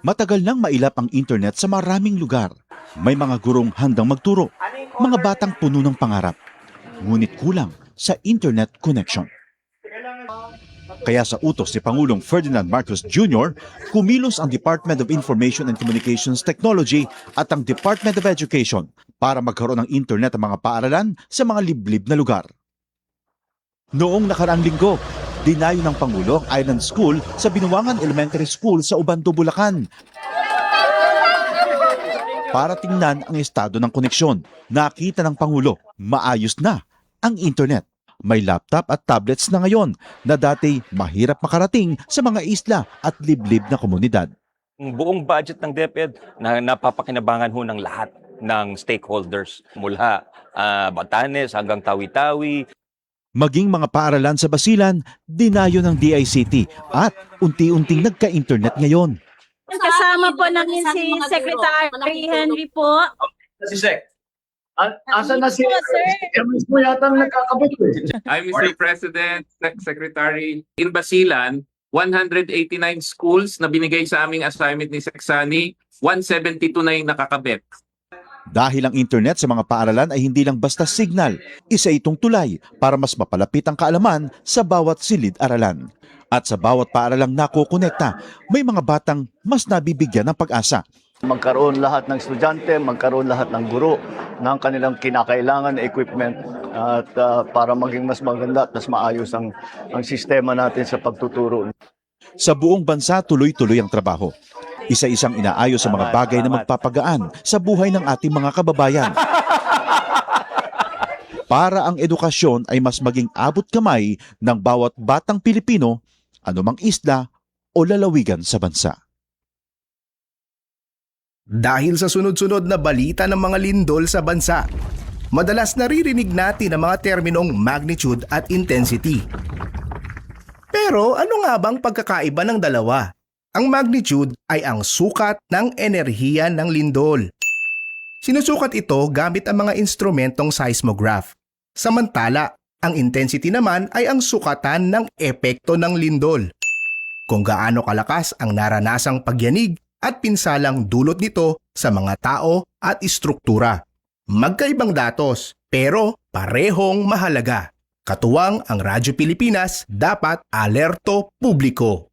Matagal nang mailap ang internet sa maraming lugar. May mga gurong handang magturo, mga batang puno ng pangarap. Ngunit kulang sa internet connection. Kaya sa utos ni Pangulong Ferdinand Marcos Jr., kumilos ang Department of Information and Communications Technology at ang Department of Education para magkaroon ng internet ang mga paaralan sa mga liblib na lugar. Noong nakaraang linggo, dinayo ng Pangulo ang Island School sa Binuangan Elementary School sa Ubando, Bulacan. Para tingnan ang estado ng koneksyon, nakita ng Pangulo, maayos na ang internet. May laptop at tablets na ngayon na dati mahirap makarating sa mga isla at liblib na komunidad. Ang buong budget ng DepEd na napapakinabangan ho ng lahat ng stakeholders mula Batanes hanggang Tawi-Tawi. Maging mga paaralan sa Basilan, dinayo ng DICT at unti-unting nagka-internet ngayon. Kasama po namin si Secretary Henry po. Si Sec. Asa na si Emis mo yata nagkakabit eh. Hi, Mr. President, Secretary. In Basilan, 189 schools na binigay sa aming assignment ni Seksani, 172 na yung nakakabit. Dahil ang internet sa mga paaralan ay hindi lang basta signal, isa itong tulay para mas mapalapit ang kaalaman sa bawat silid-aralan. At sa bawat paaralang nakokonekta, may mga batang mas nabibigyan ng pag-asa. Magkaroon lahat ng estudyante, magkaroon lahat ng guro ng kanilang kinakailangan na equipment at para maging mas maganda at mas maayos ang sistema natin sa pagtuturo. Sa buong bansa, tuloy-tuloy ang trabaho. Isa-isang inaayos sa mga bagay na magpapagaan sa buhay ng ating mga kababayan. Para ang edukasyon ay mas maging abot kamay ng bawat batang Pilipino, anumang isla o lalawigan sa bansa. Dahil sa sunod-sunod na balita ng mga lindol sa bansa, madalas naririnig natin ang mga terminong magnitude at intensity. Pero ano nga bang pagkakaiba ng dalawa? Ang magnitude ay ang sukat ng enerhiya ng lindol. Sinusukat ito gamit ang mga instrumentong seismograph. Samantala, ang intensity naman ay ang sukatan ng epekto ng lindol. Kung gaano kalakas ang naranasang pagyanig at pinsalang dulot nito sa mga tao at istruktura. Magkaibang datos, pero parehong mahalaga. Katuwang ang Radyo Pilipinas, dapat alerto publiko.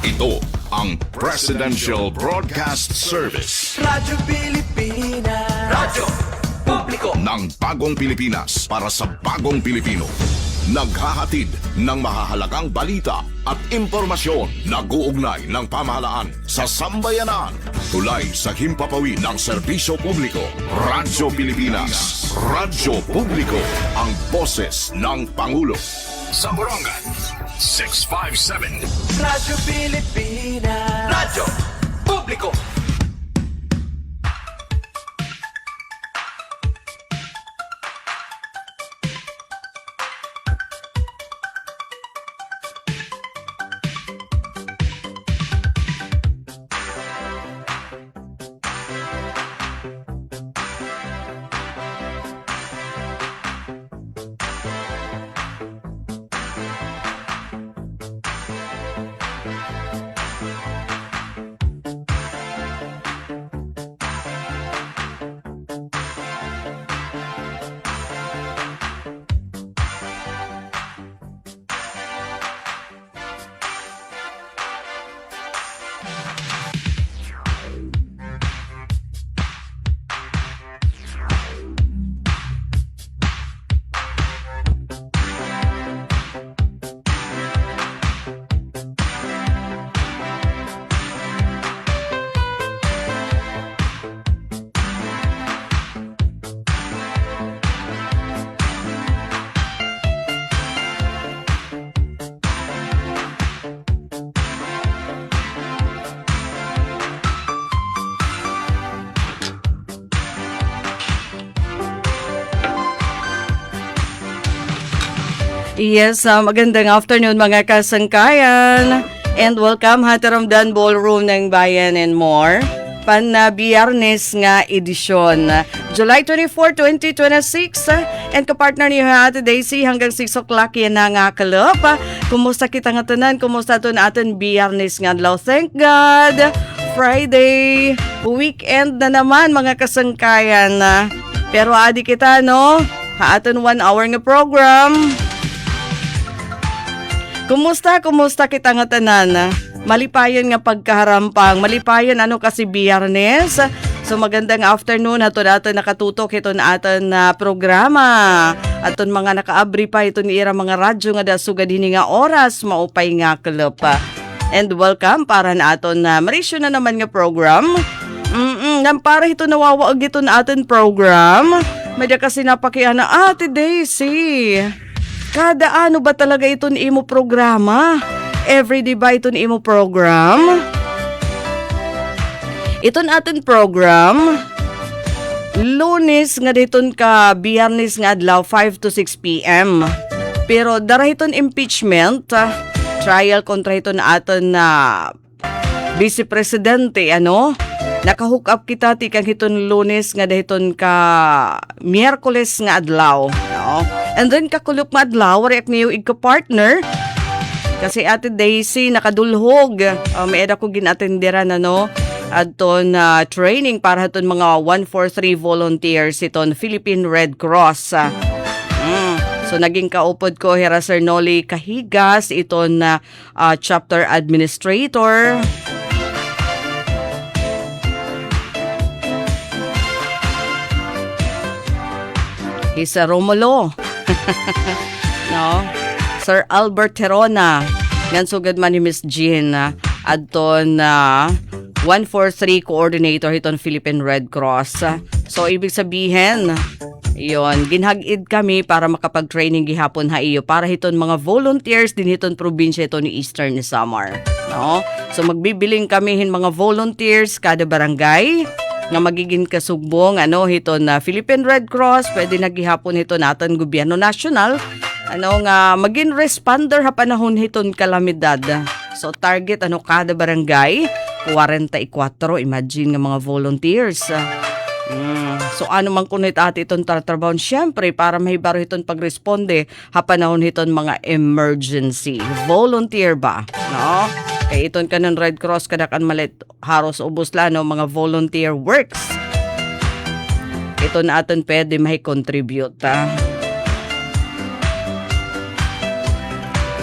Ito ang Presidential Broadcast Service. Radyo Pilipinas. Radyo Publiko. Ng bagong Pilipinas para sa bagong Pilipino. Naghahatid ng mahahalagang balita at impormasyon nag-uugnay ng pamahalaan sa sambayanan. Tulay sa himpapawid ng serbisyo publiko. Radyo Pilipinas. Radyo Publiko. Ang boses ng Pangulo. Sa Borongan, 657. Radyo Pilipinas. Radyo Publiko. Yes, magandang afternoon mga kasangkayan. And welcome ha Taramdan Ballroom ng Bayan and More. Biyernes nga edisyon July 24, 2026. And kapartner niyo Ate Daisy hanggang 6 o'clock yan na nga kalop. Kumusta kita nga tanan? Kumusta ito natin Biyernes nga adlaw? Thank God! Friday, weekend na naman mga kasangkayan. Pero adi kita no, haaton 1 hour nga program. Kumusta kita nga tanan? Malipayon nga pagkaharampang, malipayon ano kasi Biyernes. So magandang afternoon, ato natin nakatutok ito na aton na programa. Aton mga nakaabri pa ito ni ira mga radyo nga dasugad hini nga oras, maupay nga kalop. And welcome para na aton na marisyo na naman nga program. Para ito nawawaag ito na aton program. Medya kasi napakian na Ate Daisy. Kada ano ba talaga ito ni imo programa? Everyday ba ito ni imo program? Ito na aton program. Lunes nga diton ka, Biyernes nga adlaw 5 to 6 p.m. Pero darahiton impeachment, trial kontra ito na aton na Vice Presidente, ano? Nakahook up kita tikang hiton Lunes nga dahiton ka Miyerkules nga adlaw, no? And then kakulop nga adlaw, react niyo igka-partner. Kasi Ate Daisy nakadulhog. May edad ko ginatenderan ano, aton training para aton mga 143 volunteers iton Philippine Red Cross. So naging kaupod ko hira Sir Noli Kahigas iton chapter administrator. Isa Romulo. No? Sir Albert Terona. Yan sugad man ni Miss Jean. Adton 143 coordinator iton Philippine Red Cross. So ibig sabihin, yon ginhag-id kami para makapag-training gihapon ha iyo para hiton mga volunteers din hiton probinsya ito ni Eastern Samar. No? So magbibiling kami hin mga volunteers kada barangay nga magiging kasugbong ano hiton na Philippine Red Cross, pwede nagihapon hito naton gobyerno nasyonal ano nga maging responder ha panahon hiton kalamidad. So target ano kada barangay 44, imagine nga mga volunteers. So ano man kunit ati itong tatrabaho syempre para mahibaro hiton pagresponde ha panahon hiton mga emergency. Volunteer ba? No? Kaya iton kanan Red Cross kadakan malit haros ubos la no mga volunteer works. Ito na aton pwede mahi-contribute.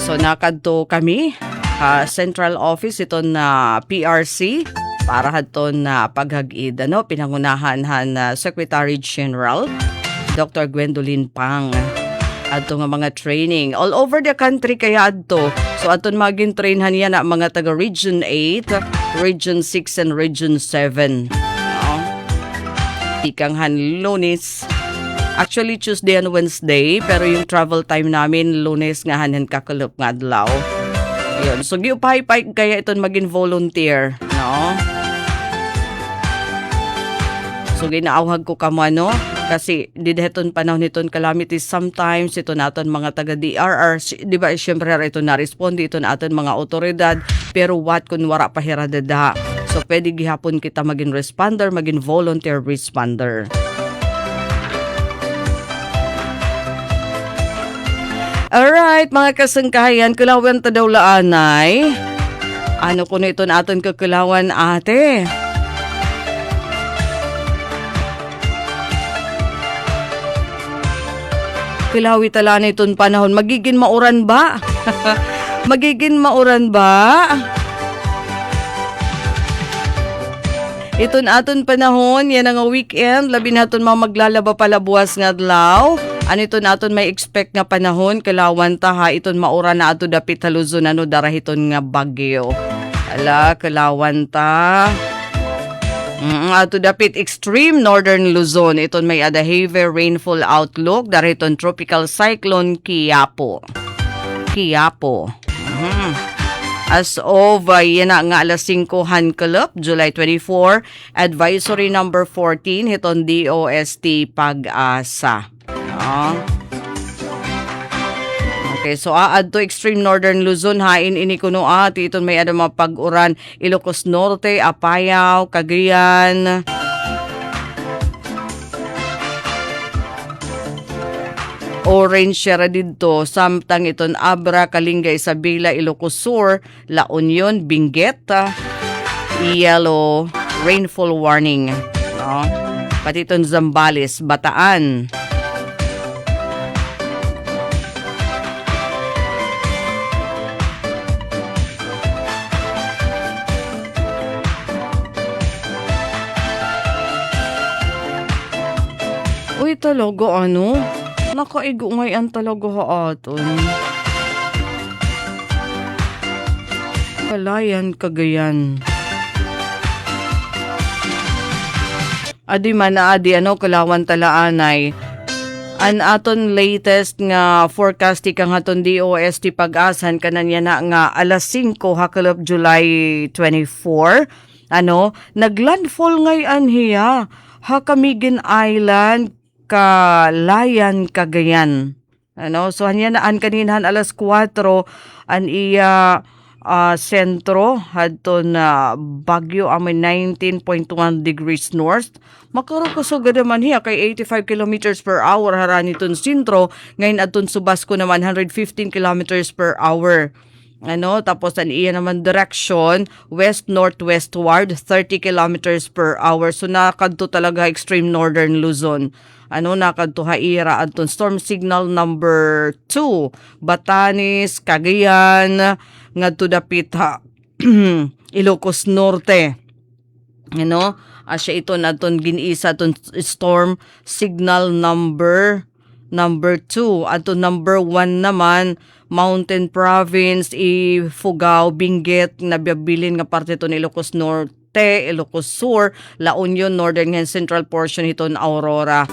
So nakadto kami central office ito na PRC para haton na paghag-id ano pinangunahan na Secretary General Dr. Gwendolyn Pang. Adto nga mga training all over the country kaya adto. So aton magin trainhan yan na mga taga Region 8, Region 6 and Region 7. No? Tikanghan Lunes. Actually Tuesday and Wednesday pero yung travel time namin Lunes nga hanan kakulop nga adlaw. Ayun. So giupay-pay kaya iton magin volunteer, no? So ginaawhag ko kamo ano kasi dideton panahon niton calamities sometimes ito naton mga taga DRR di ba syempre ito na respond ito naton mga otoridad pero what kun wara pa hiradada. So pwede gihapon kita magin responder, magin volunteer responder. Alright, mga kasangkayan, kulawan ta daw laanay. Ano ko na ito natin kakulawan ate? Kilawi tala na itong panahon. Magiging mauran ba? Magiging mauran ba? Iton aton panahon, yan ang weekend. Labi naton mga maglalaba pala buwas nga adlaw. Ano ito naton may expect nga panahon, kalawan ta ha, iton maura na ato dapit sa Luzon, ano darahiton nga bagyo. Ala, kalawan ta. Ato dapit extreme northern Luzon, iton may ada heavy rainfall outlook, darahiton tropical cyclone Quiapo. As of, yan na nga alas 5 Hankalop, July 24, advisory number 14, hiton DOST Pag-asa. Okay, so aad to extreme northern Luzon hain ini kuno iton may ada mga pag-uran Ilocos Norte, Apayao, Cagayan. Orange siya dito, samtang iton Abra, Kalinga, Isabela, Ilocos Sur, La Union, Benguet, yellow rainfall warning. No? Pati iton Zambales, Bataan. Uy, talaga ano? Nakaigo ngayon talaga haaton. Palayan, Cagayan. Adi man na adi ano, Kalawan, Talaanay. An aton latest nga forecast kang aton DOST Pag-asan kananya na nga alas 5 hakalop July 24. Ano, naglandfall ngayon hiya. Hakamigin Island, Kalayan, Cagayan. Ano, so hanya naan kaninhan alas 4 an iya sentro hadto na Baguio amoy 19.1 degrees north. Makarukusog naman hiya kay 85 kilometers per hour harani ton sentro, ngayon adton Subasco naman 115 kilometers per hour. Ano, tapos an iya naman direction west northwestward 30 kilometers per hour. So nakadto talaga extreme northern Luzon. Ano, nakadto haira adton storm signal number 2 Batanes, Cagayan, ngadto dapit Ilocos Norte. Ano, asya ito naton giniisa aton storm signal number 2 ato number 1 naman Mountain Province, Ifugao, Benguet, nabiyabilin nga parte ito ni Ilocos Norte, Ilocos Sur, La Union, Northern and Central portion ito na Aurora.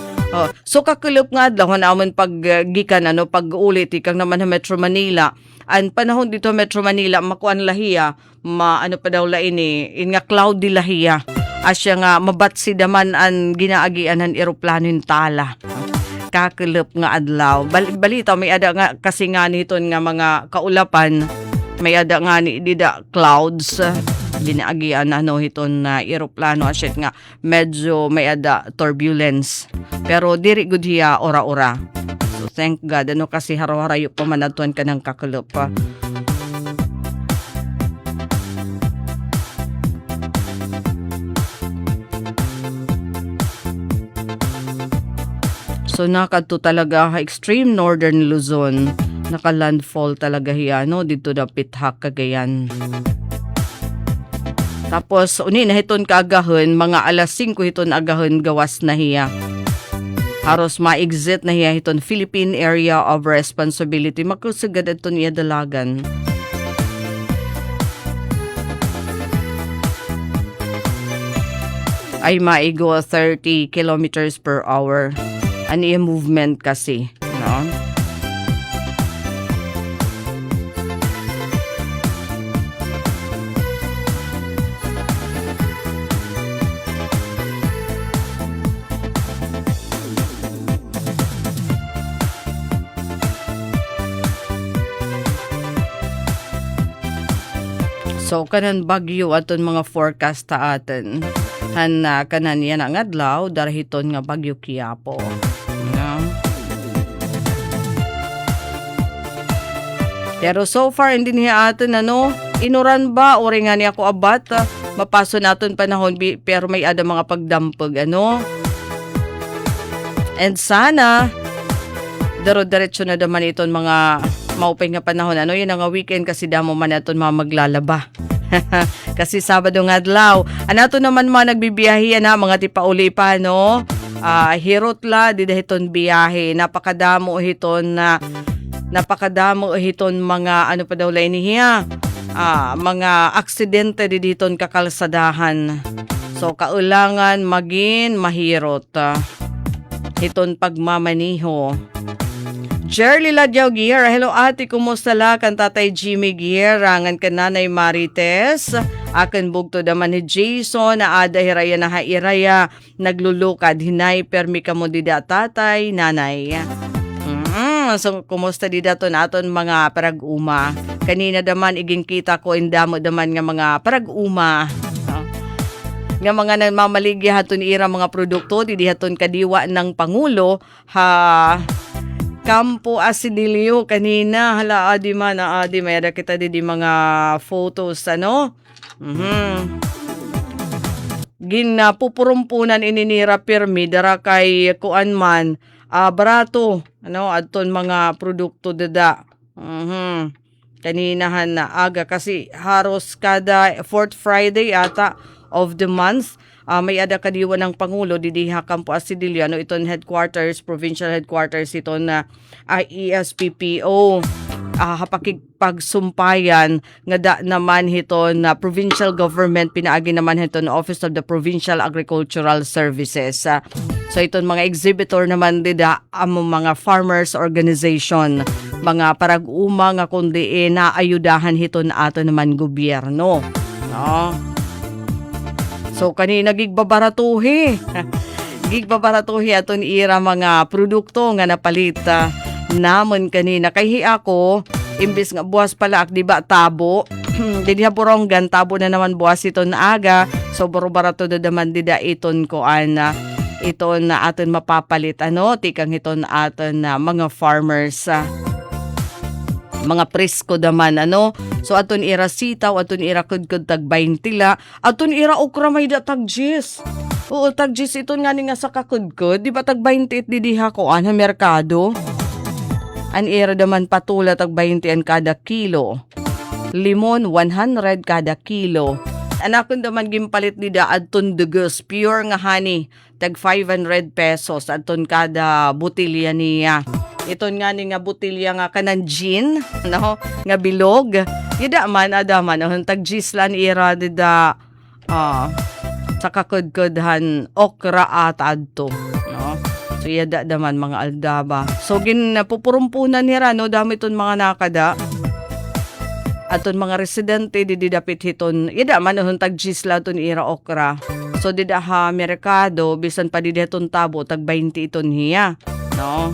So kakulop nga adlaw naman paggikan ano pag-ulit ikang naman sa Metro Manila. Ang panahon dito Metro Manila makuan lahiya, ano pa daw laini, in nga cloudy lahiya. Asya nga mabatsi daman ang ginaagian ng eroplano in tala. Kakulop nga adlaw. Balita may ada nga kasi nga niton nga mga kaulapan, may ada nga ni dida clouds. Ginaagian ano hiton na eroplano asyet nga medyo may ada turbulence. Pero diri gud hiya ora-ora. So thank God ano kasi haraw-harayo pa manadtuan ka ng kakulop pa. So nakadto talaga extreme northern Luzon. Naka-landfall talaga hiya no dito dapit Cagayan. Tapos uni na hiton kaagahon mga alas 5 hiton agahon gawas na hiya. Haros ma-exit na hiya hiton Philippine Area of Responsibility. Makusagad ito niya dalagan. Ay maigo 30 kilometers per hour. Ano yung movement kasi, no? So kanan bagyo aton mga forecast ta atin. Kanan yan ang adlaw darahiton nga Bagyo Quiapo. Yeah. Pero so far hindi niya atin ano, inuran ba o nga niya ako abat, mapaso naton panahon pero may ada mga pagdampag ano. And sana daro-diretso na naman iton mga maupay nga panahon ano, yun nga weekend kasi damo man naton maglalaba. Kasi Sabado nga adlaw. Anato naman mga nagbibiyahe na mga tipauli pa no. Hirotla di dahiton biyahe. Napakadamo hiton mga ano pa daw lain niya. Mga aksidente di diton kakalsadahan. So kaulangan magin mahirot. Hiton pagmamaniho. Jerly Ladyaw Giera, hello ate, kumusta la kan tatay Jimmy Giera, ngan kan nanay Marites, akan bugto daman ni Jason, na ada hiraya na hairaya, naglulukad, hinay, permi ka mo dida tatay, nanay. So kumusta dida to naton mga parag-uma, kanina daman iging kita ko, indamo daman nga mga parag-uma, nga mga nagmamaligya haton ira mga produkto, didi haton kadiwa ng Pangulo, Campo Asidilio kanina. Hala, adi man, adi. May ada kita di mga photos, ano? Ginapupurumpunan ininira pirmi dara kay kuan man barato ano adton mga produkto dada. Kaninahan na aga kasi haros kada fourth Friday ata of the month may ada kadiwa ng Pangulo didiha Campo Asidilio ano iton headquarters, provincial headquarters iton na ESPPO. Hapakigpagsumpayan nga da naman hiton na provincial government pinaagi naman hiton Office of the Provincial Agricultural Services. So iton mga exhibitor naman dida among mga farmers organization, mga parag-uma nga kundi naayudahan hiton ato naman gobyerno. No? So kanina gigbabaratuhi. Gigbabaratuhi aton ira mga produkto nga napalit namon kanina kay ako imbis nga buwas pala ak di ba tabo dinha Borongan tabo na naman buwas iton aga so baro-barato da naman dida iton ko ana iton na aton mapapalit ano tikang iton aton na mga farmers mga presko daman ano so aton ira sitaw aton ira kudkod tag 20 la aton ira okra may da tag 10. Oo tag 10 iton nga ni nga sa kakudkod di ba tag 20 di diha ko ana merkado. An ira daman patula tag 20 an kada kilo. Limon 100 kada kilo. Anakon daman gimpalit ni da adton dugus pure nga honey tag 500 pesos adton kada botilya niya. Iton nga ni nga botilya nga kanan gin no nga bilog. Ida man adaman tag gislan ira dida sa kakudkudhan okra at adto no. So yada daman mga aldaba. So ginapupurumpunan nira no dami ton mga nakada. Aton mga residente didapit hiton. Yada man hon tag gisla ton ira okra. So dida ha merkado bisan pa dida ton tabo tag 20 iton hiya. No.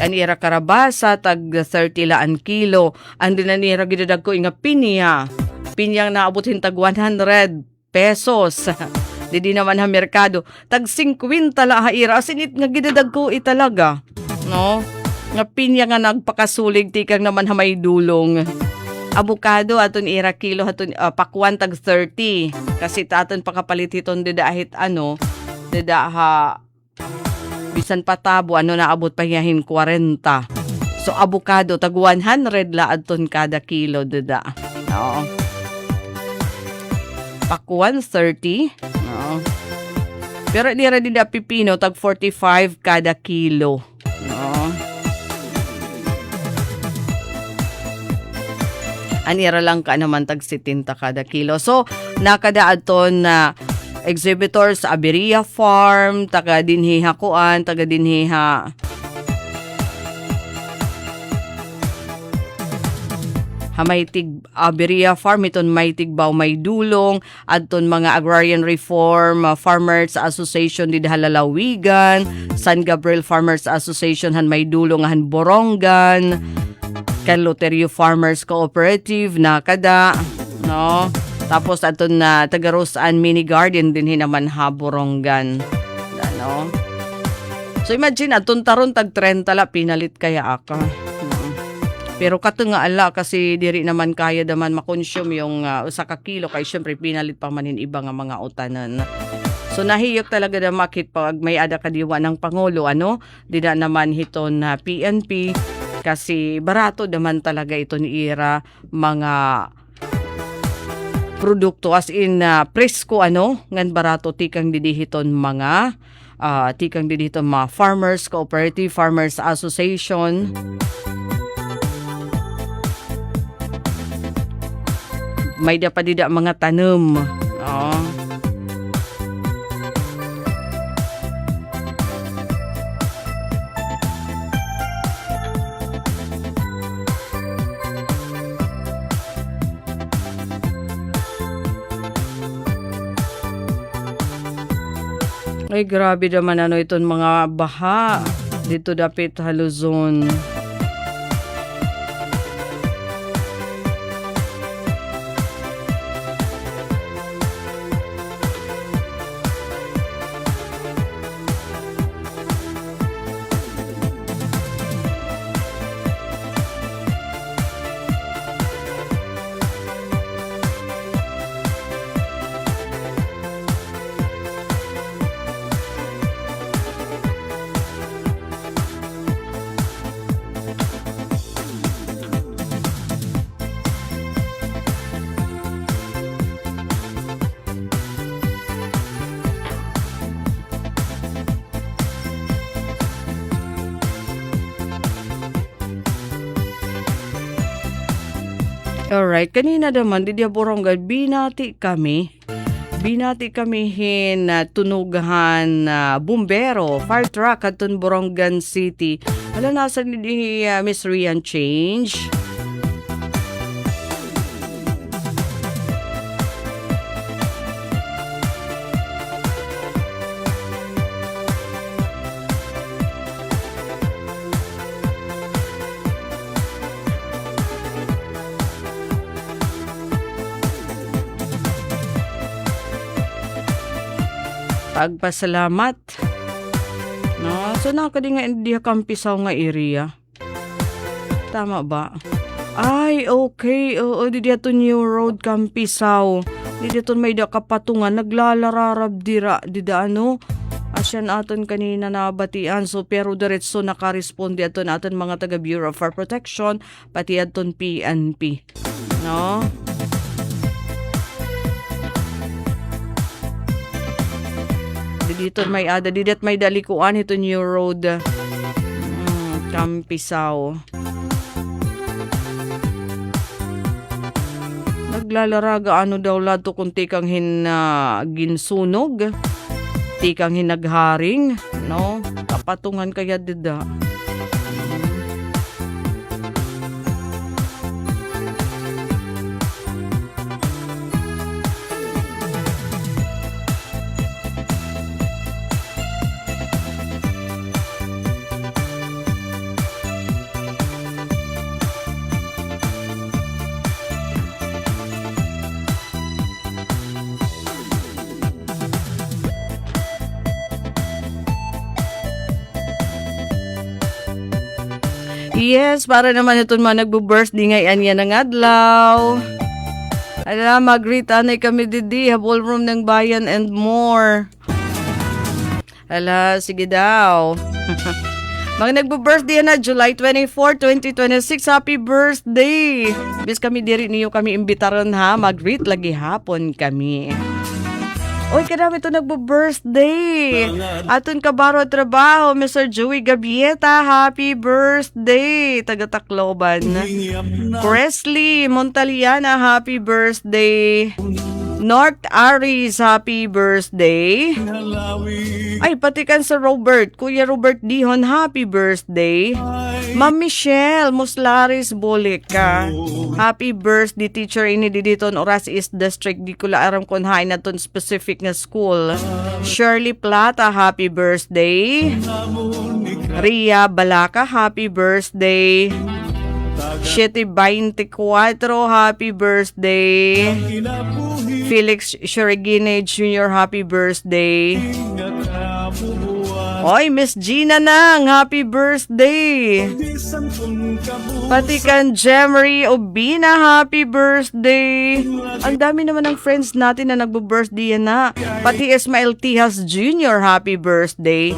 Anira karabasa tag 30 laan kilo. Andi na nira gidadag ko inga pinya. Pinyang naabutin tag 100 pesos. Didi naman ha merkado. Tag 50 la haira. Asinit nga gidadag ko italaga. No? Nga pinya nga nagpakasulig tikang naman ha may dulong. Avocado aton ira kilo aton pakwan tag 30. Kasi taton pakapalit hiton dida ahit ano. Dida ha bisan patabo ano naabot pa yahin 40. So avocado tag 100 la aton kada kilo dida. No? Pakwan 30. No. Pero dira dida pipino tag 45 kada kilo. No. Anira lang ka naman tag 70 kada kilo. So nakadaad ton na exhibitors sa Aberia Farm, taga dinhi hakuan, taga dinhi ha Hamaytig Aberia Farm iton may tigbaw may dulong adton mga Agrarian Reform Farmers Association did Halalawigan, San Gabriel Farmers Association han may dulong han Borongan, kan Loterio Farmers Cooperative nakada no. Tapos adton na Taga-Rosan Mini Garden din hinaman ha Borongan. Ano? So imagine adton taron tag 30 la pinalit kaya aka. Pero kato nga ala kasi diri naman kaya daman makonsume yung usa ka kilo kay syempre pinalit pa manin iba nga mga utanan. So nahiyok talaga na makit pag may ada kadiwa ng Pangulo ano, dida naman hiton na PNP kasi barato naman talaga ito ni ira mga produkto as in presko ano, ngan barato tikang didihiton mga tikang didihiton mga farmers cooperative, farmers association. May dapadida mga tanom. Oh. Ay grabe naman ano itong mga baha dito dapit Luzon. Alright, kanina naman, di Borongan, binati kami tunugahan bumbero, fire truck at Borongan City. Wala nasa ni Miss Rian Change. Pagpasalamat. No, so nakadi nga hindi kampisaw nga area. Tama ba? Ay, okay. Oo, di dito New Road kampisaw. Di dito may da kapatungan naglalararab dira di da ano. Asyan aton kanina nabatian. So pero diretso nakaresponde aton mga taga Bureau of Fire Protection pati aton PNP. No? Dito may dalikuan ito New Road. Kampisaw. Naglalaraga ano daw lato kung tikang ginsunog. Tikang hinagharing, no? Kapatungan kaya dida. Yes, para naman ito mga nagbo-birthday ngayon yan ng adlaw. Ala, mag-greet anay kami didi, ballroom ng bayan and more. Ala, sige daw. Mga nagbo-birthday na July 24, 2026. Happy birthday! Bis kami diri niyo kami imbitaron ha, mag-greet lagi hapon kami. Oy, kadami ito nagbo-birthday. Aton kabaro trabaho, Mr. Joey Gabieta. Happy birthday. Taga-Tacloban. Presley Montaliana, happy birthday. North Aris, happy birthday. Ay, patikan sa Robert. Kuya Robert Dihon, happy birthday. Ma'am Michelle Muslaris Boleka, happy birthday teacher ini diton Oras East District. Di ko aram kung hain na ton specific na school. Shirley Plata, happy birthday. Ria Balaka, happy birthday. 724, happy birthday. Felix Sherigine Jr., happy birthday. Oy, Miss Gina Nang, happy birthday. Pati kan Jemery Obina, happy birthday. Ang dami naman ng friends natin na nagbo-birthday na. Pati Ismael Tijas Jr., happy birthday.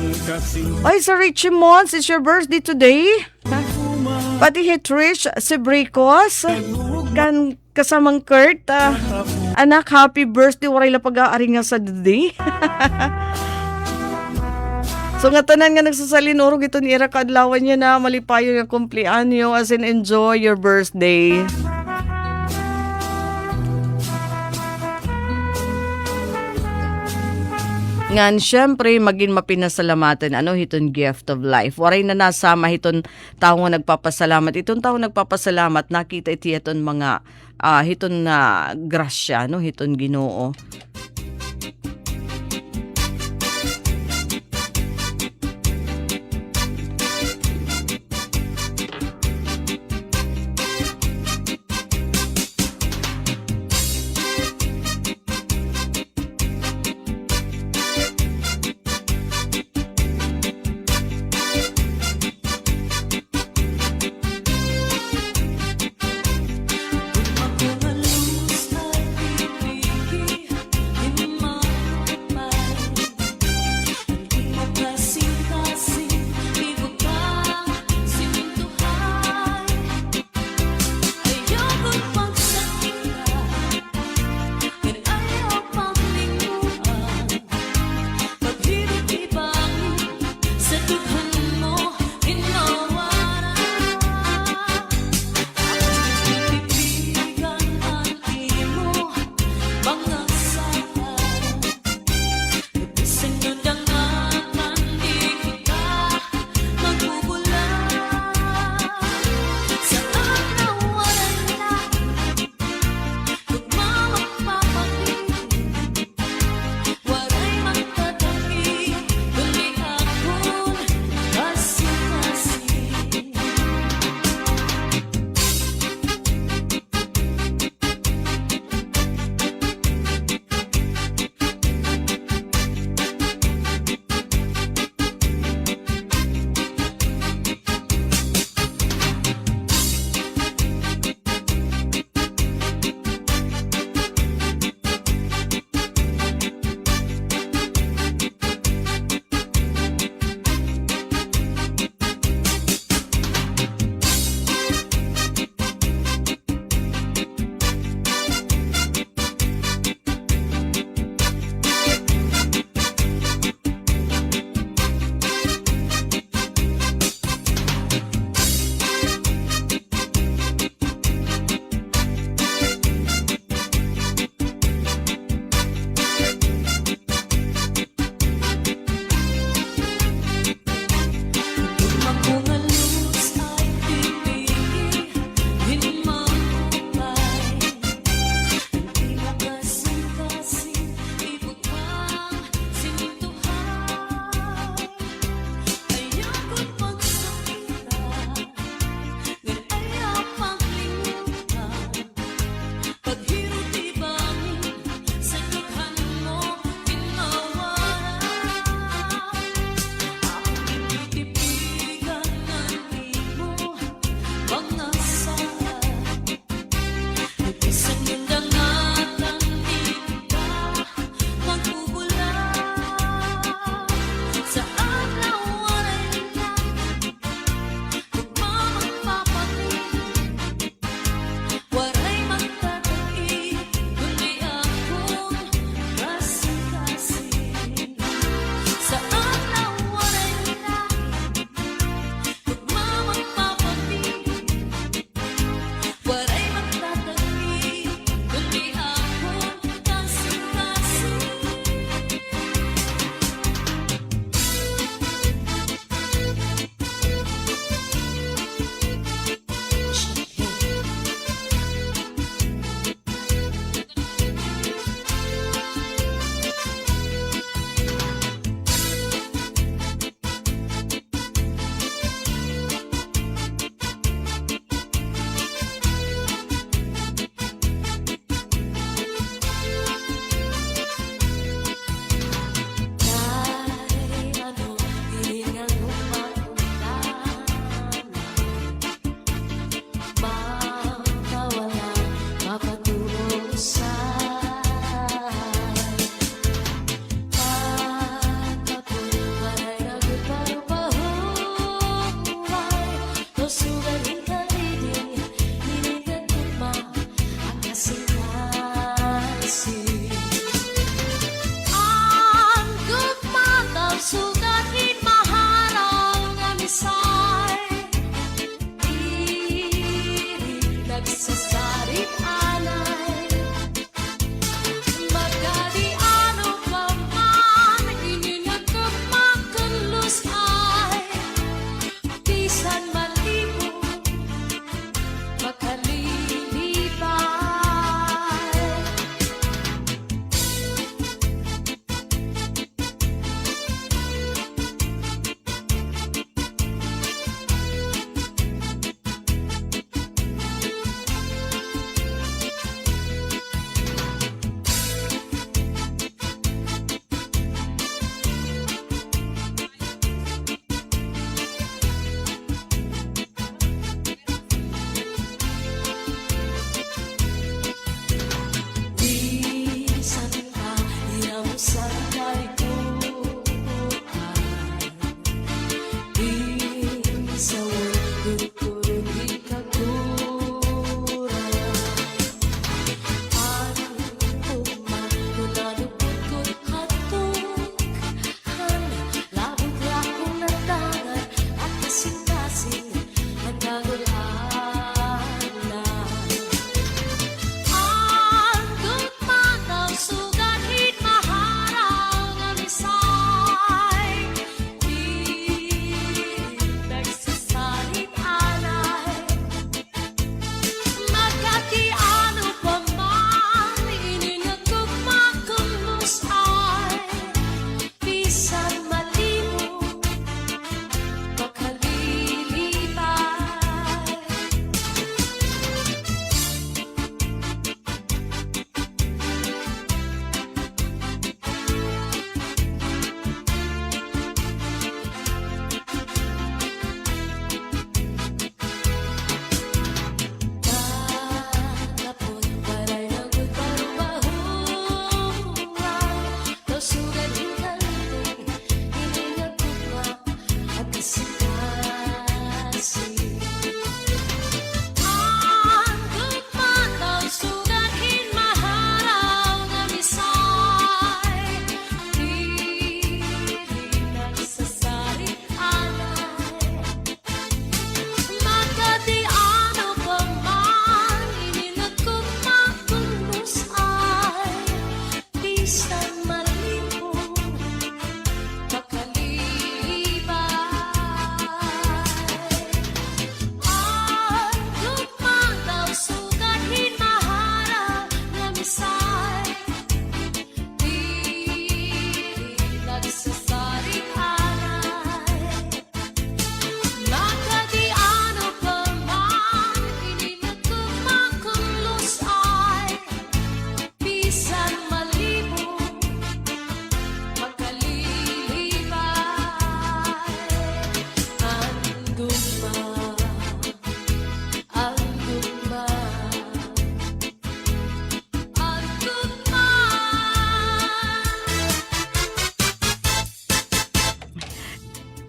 Oy, sa Richie Mons, it's your birthday today? Pati Hitrish Sibricos, kan kasamang Kurt, anak, happy birthday, waray la pag-aari nga sa day. So nga tanan nga nagsasalinurog ito ni Ira kadlawan niya na malipayo nga kumpleanyo, as in enjoy your birthday. Ngan syempre maging mapinasalamatan hiton gift of life. Waray na nasama hiton tao nga nagpapasalamat. Iton tao nagpapasalamat nakita iti hiton mga hiton na grasya hiton Ginoo.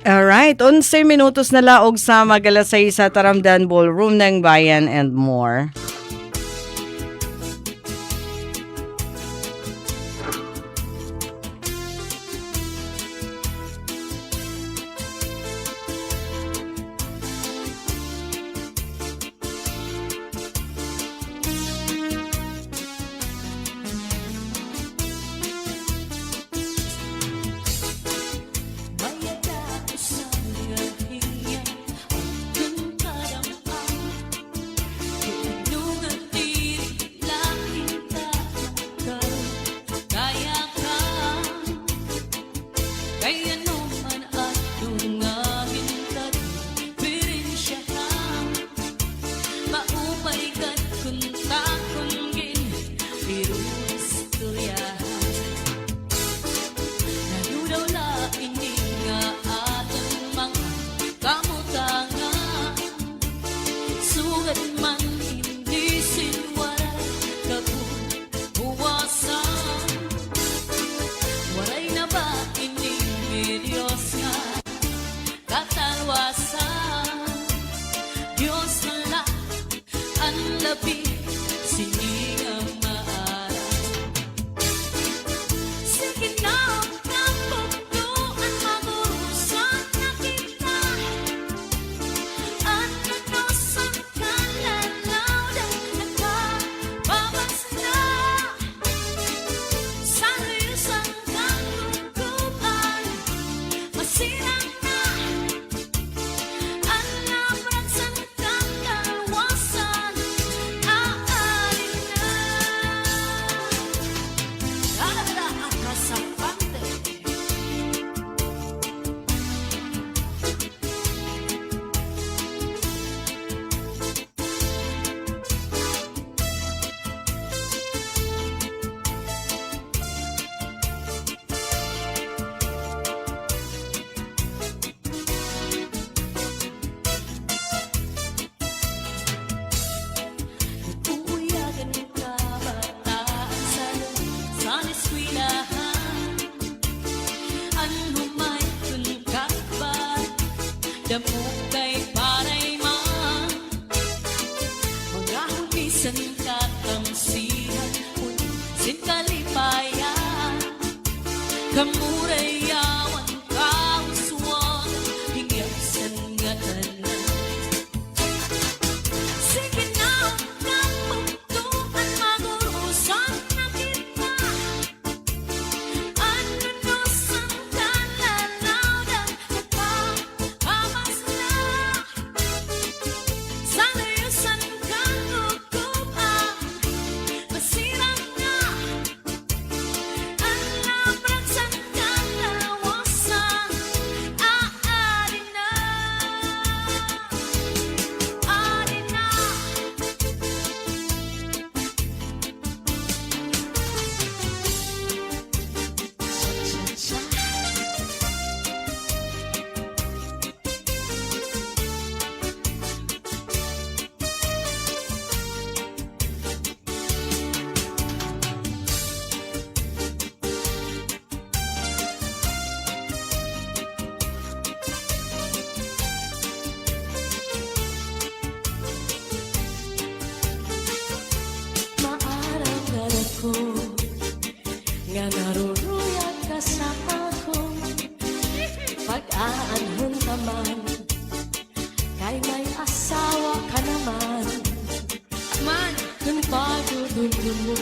Alright, 11 minutos na laog sa magalasay sa Taramdan Ballroom ng Bayan and more. Nga naruruyag ka sa ako, pag-aanhon naman, kay may asawa ka naman. Man, kung pagdudundun mo,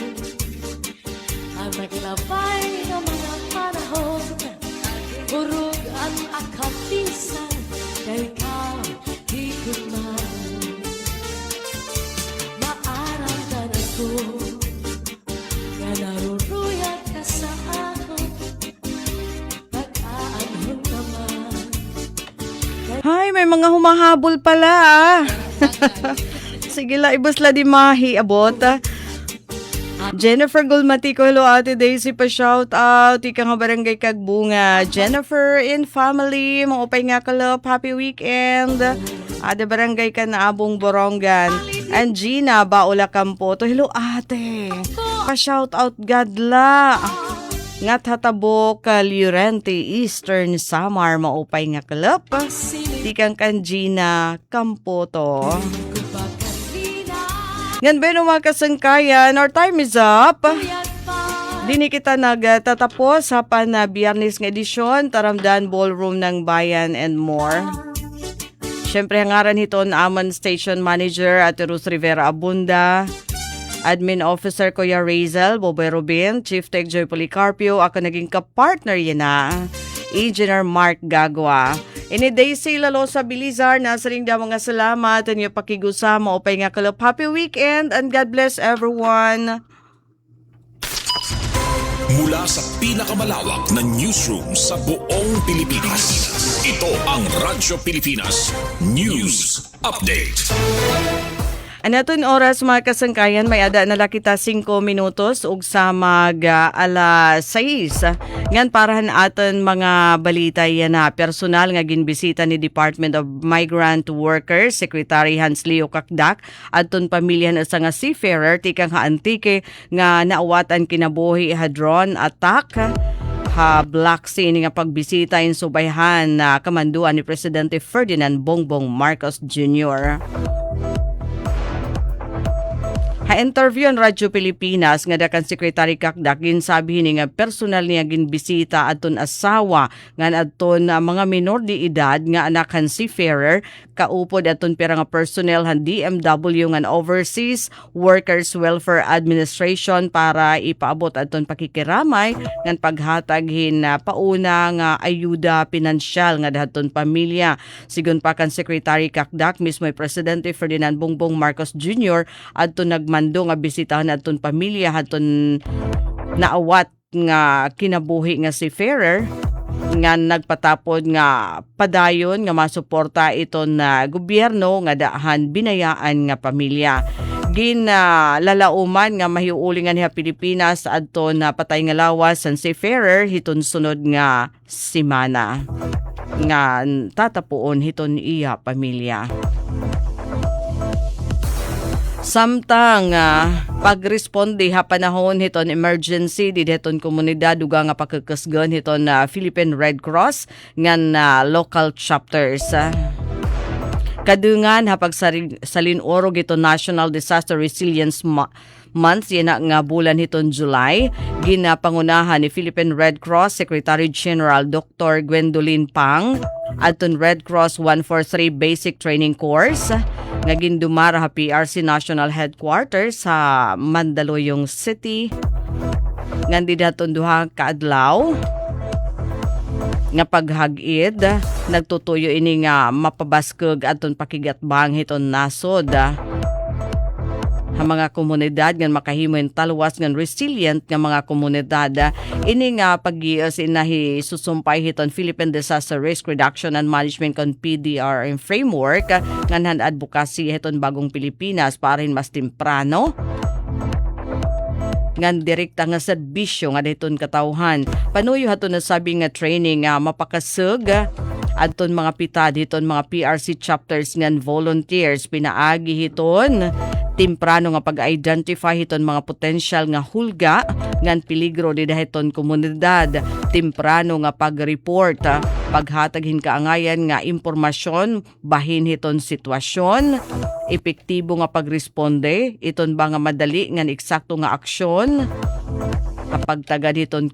ang naglabay ng mga panahon, urog ang akapisan, kay ikaw higit man. Maaramdaman ko, nga naruruyag ka sa ako, pag-aanhon naman. Hay, may mga humahabol pala ah. Sige la, ibos la di mahiabot. Jennifer Gulmatico, hello Ate Daisy, pa shout out. Ika nga barangay Kagbunga. Jennifer in family, mga upay nga kalop, happy weekend. Ate barangay ka na Abong Borongan. And Gina, Baula Campoto, hello ate. Pa shout out Gadla. Ngat hatabok Llorente, Eastern Samar, maupay nga kalop. Tikang Gina Campoto. Yan ba yung mga kasangkayan? Our time is up. Dini kita nagtatapos sa Biyernes ng edisyon, Taramdan Ballroom ng Bayan and more. Siyempre, hangaran hito na Amon Station Manager at Rus Rivera Abunda, Admin Officer Kuya Razel, Boboy Rubin, Chief Tech Joy Policarpio, ako naging kapartner yan na, Engineer Mark Gagwa. Ini Daisy Lalosa Bilizar, nasa ring da mga salamat ang iyong pakigusama o pay nga kalop. Happy weekend and God bless everyone. Mula sa pinakamalawak na newsroom sa buong Pilipinas, ito ang Radyo Pilipinas News Update. Anaton oras mga kasangkayan, may ada na kita 5 minutos ug sa mag alas 6. Ngan parahan aton mga balita yan na personal nga ginbisita ni Department of Migrant Workers Secretary Hans Leo Kakdak adton pamilya na sa nga seafarer tikang haantike nga naawatan kinabuhi ha drone attack ha Black Sea nga pagbisita in subayhan na kamanduan ni Presidente Ferdinand Bongbong Marcos Jr. Ha-interview ang Radyo Pilipinas nga dakan Secretary Kakdak ginsabi ni nga personal niya ginbisita adton asawa nga adton mga minor di edad nga anak han seafarer kaupod adton pera nga personnel han DMW nga Overseas Workers Welfare Administration para ipaabot adton pakikiramay ngan paghatag hin pauna nga ayuda pinansyal nga dahaton pamilya. Sigon pa kan Secretary Kakdak mismo Presidente Ferdinand Bongbong Marcos Jr. adton mando nga bisitahan aton pamilya aton naawat nga kinabuhi nga si seafarer nga nagpatapod nga padayon nga masuporta iton na gobyerno nga daahan binayaan nga pamilya. Lalauman nga mahiulingan niya Pilipinas adton na patay nga lawas ang seafarer hiton sunod nga simana nga tatapuon hiton iya pamilya. Samtang pagresponde ha panahon hiton emergency di deton komunidad duga nga pakakasgan hiton Philippine Red Cross ngan local chapters. Kadungan ha pagsalin orog ito National Disaster Resilience Month yan nga bulan hiton July ginapangunahan ni Philippine Red Cross Secretary General Dr. Gwendolyn Pang aton Red Cross 143 Basic Training Course nga gindumara ha PRC National Headquarters sa Mandaluyong City. Ngandi daton duha ka adlaw nga paghag-id nagtutuyo ini nga mapabaskog aton pakigatbang hiton nasod. Ha mga komunidad nga makahimo talwas nga resilient nga mga komunidad ini nga pag-ios inahi susumpay hiton Philippine Disaster Risk Reduction and Management kon PDRM framework nganhan advocacy hiton bagong Pilipinas para mas temprano ngan direkta nga serbisyo nga dayton katawhan. Panuyo haton na sabi nga training nga mapakasug adton mga pitad hiton mga PRC chapters ngan volunteers pinaagi hiton temprano nga pag-identify hiton mga potential nga hulga ngan peligro di dahiton komunidad, temprano nga pag-report, paghatag hin kaangayan nga impormasyon bahin hiton sitwasyon, epektibo nga pagresponde, iton ba nga madali ngan eksakto nga aksyon, kapag taga diton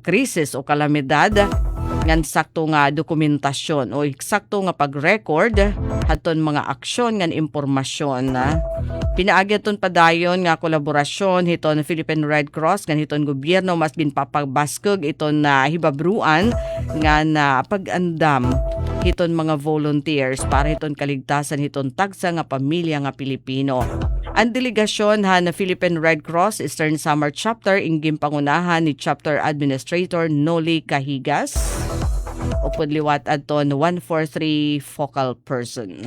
krisis o kalamidad, ngan sakto nga dokumentasyon o eksakto nga pag-record haton mga aksyon ngan impormasyon. Pinaagyaton padayon nga kolaborasyon hiton Philippine Red Cross ngan hiton gobyerno mas ginpapabaskog iton na hibabruan nga na pag-andam hiton mga volunteers para hiton kaligtasan hiton tagsa nga pamilya nga Pilipino. Ang delegasyon na Philippine Red Cross Eastern Samar Chapter inggim pangunahan ni Chapter Administrator Noli Cahigas. Upod liwat adton 143 focal person.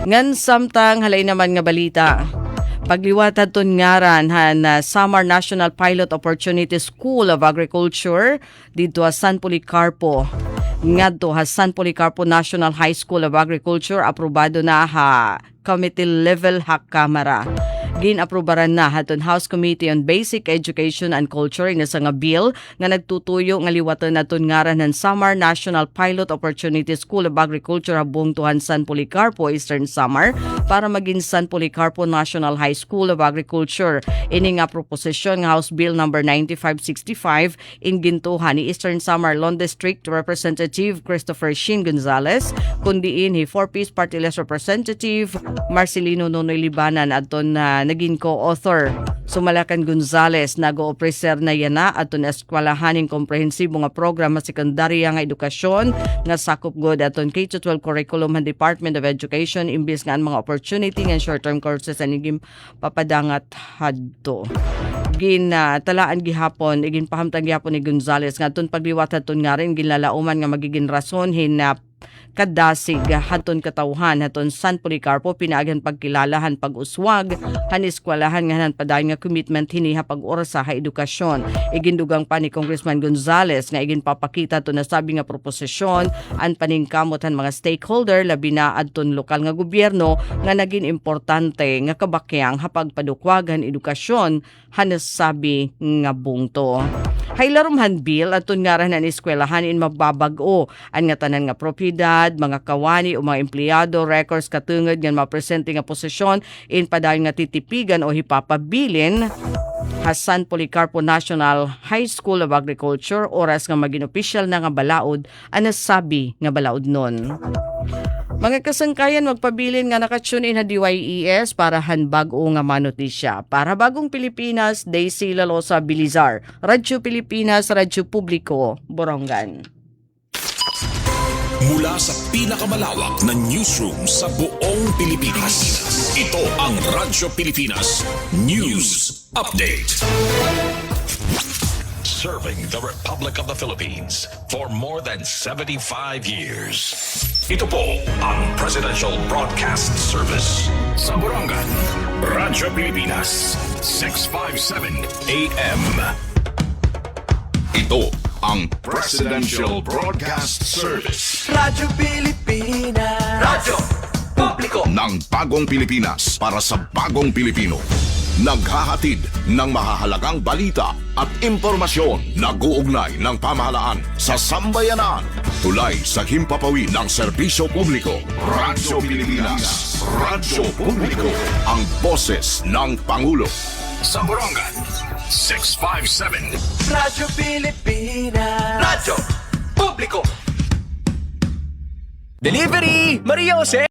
Ngan samtang halay naman nga balita. Pagliwatad ton ngaran na Samar National Pilot Opportunity School of Agriculture dito sa San Policarpo. Ngadto ha San Policarpo National High School of Agriculture aprobado na ha committee level ha Kamara. Ginaprobaran na haton House Committee on Basic Education and Culture inasa nga bill nga nagtutuyo nga liwatan naton ngaran ng Samar National Pilot Opportunity School of Agriculture habong tuhan San Policarpo Eastern Samar para maging San Policarpo National High School of Agriculture. Ini nga proposisyon nga House Bill number 9565 in gintuhan ni Eastern Samar Lone District Representative Christopher Shin Gonzales kundiin hi 4-piece party list Representative Marcelino Nonoy Libanan adton na naging co-author. Sumalakan Gonzales nag-o-officer na yana aton eskwelahaning komprehensibo nga program sa sekundarya nga edukasyon nga sakop god aton K-12 curriculum ng Department of Education imbis nga ang mga opportunity nga short-term courses anigim papadangat hadto. Talaan gihapon igin pahamtang gihapon ni Gonzales nga aton pagliwat aton nga rin ginlalauman nga magiging rason hinap kadasig haton katawhan haton San Policarpo pinaagan pagkilalahan pag-uswag han eskwelahan nga hanan padayon nga commitment hiniha pag-oras sa edukasyon. Igindugang pa ni Congressman Gonzales nga igin papakita to na sabi nga proposisyon an paningkamot han mga stakeholder labi na adton lokal nga gobyerno nga naging importante nga kabakyang hapagpadukwagan edukasyon han sabi nga bungto. Haylarumhan bill aton ngaran ang eskwelahan in mababag-o ang nga tanan nga propiedad, mga kawani o mga empleyado, records katungod nga mapresente nga posisyon in padayon nga titipigan o hipapabilin ha San Policarpo National High School of Agriculture oras nga maging opisyal na nga balaod ang nasabi nga balaod nun. Mga kasangkayan magpabilin nga nakatune in na DYES para hanbag o nga manotisya. Para Bagong Pilipinas, Daisy Lalosa Bilizar, Radyo Pilipinas, Radyo Publiko, Borongan. Mula sa pinakamalawak na newsroom sa buong Pilipinas, ito ang Radyo Pilipinas News Update. Serving the Republic of the Philippines for more than 75 years. Ito po ang Presidential Broadcast Service sa Borongan, Radyo Pilipinas, 657 AM. Ito ang Presidential Broadcast Service. Radyo Pilipinas. Radyo Publiko. Ng Bagong Pilipinas para sa Bagong Pilipino. Naghahatid ng mahahalagang balita at impormasyon na guugnay ng pamahalaan sa sambayanan. Tulay sa himpapawid ng serbisyo publiko. Radyo Pilipinas. Radyo Publiko. Ang boses ng Pangulo. Sa Borongan, 657. Radyo Pilipinas. Radyo Publiko. Delivery! Maria Jose!